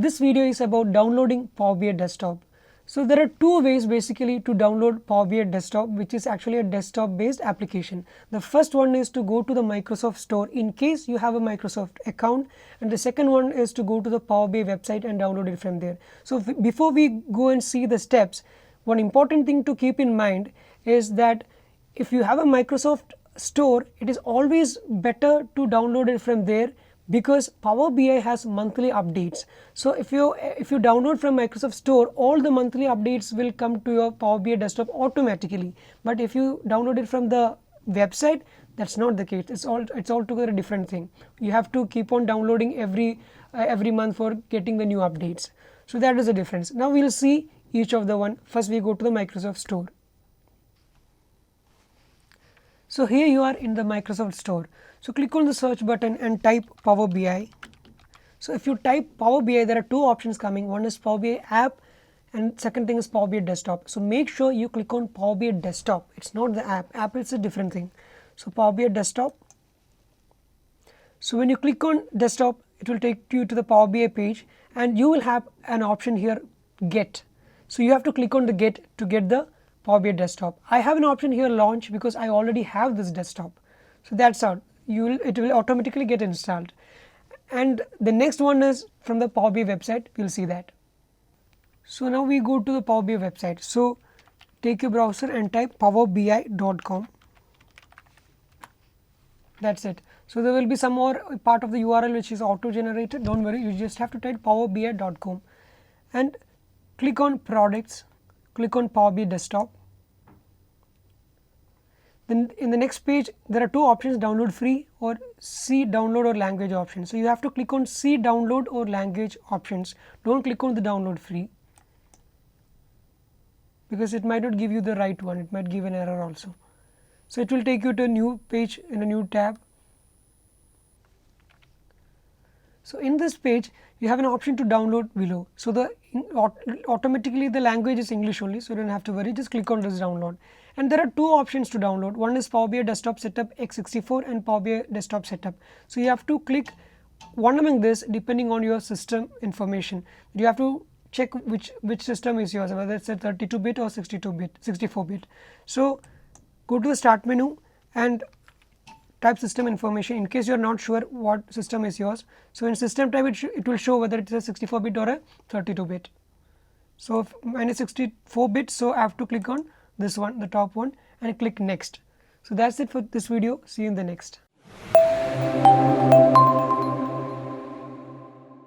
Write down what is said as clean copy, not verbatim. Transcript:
This video is about downloading Power BI Desktop. So there are two ways basically to download Power BI Desktop, which is actually a desktop based application. The first one is to go to the Microsoft Store in case you have a Microsoft account, and the second one is to go to the Power BI website and download it from there. So before we go and see the steps, one important thing to keep in mind is that if you have a Microsoft Store, it is always better to download it from there, because Power BI has monthly updates. So if you download from Microsoft Store, all the monthly updates will come to your Power BI desktop automatically. But if you download it from the website, that's not the case. It's altogether a different thing. You have to keep on downloading every month for getting the new updates. So that is the difference. Now we'll see each of the one. First we go to the Microsoft Store. So here you are in the Microsoft Store. So click on the search button and type Power BI. So if you type Power BI, there are two options coming. One is Power BI app and second thing is Power BI desktop. So make sure you click on Power BI desktop. It's not the app. App is a different thing. So Power BI desktop. So when you click on desktop, it will take you to the Power BI page and you will have an option here, get. So you have to click on the get to get the Power BI desktop. I have an option here, launch, because I already have this desktop. So that's how it will automatically get installed. And the next one is from the Power BI website. We'll see that. So now we go to the Power BI website. So take your browser and type powerbi.com. That's it. So there will be some more part of the URL which is auto generated. Don't worry, you just have to type powerbi.com and click on products, click on Power BI desktop. Then in the next page there are two options, download free or see download or language option. So you have to click on see download or language options. Don't click on the download free, because it might not give you the right one. It might give an error also. So it will take you to a new page in a new tab. So in this page you have an option to download below. So automatically the language is English only, so you don't have to worry. Just click on this download. And there are two options to download. One is Power BI Desktop Setup x64 and Power BI Desktop Setup. So you have to click one among this depending on your system information. You have to check which system is yours, whether it's a 32-bit or 64-bit. So go to the start menu and type system information in case you are not sure what system is yours. So in system type it will show whether it is a 64-bit or a 32-bit. So mine is 64-bit, so I have to click on this one, the top one, and click next. So that's it for this video. See you in the next.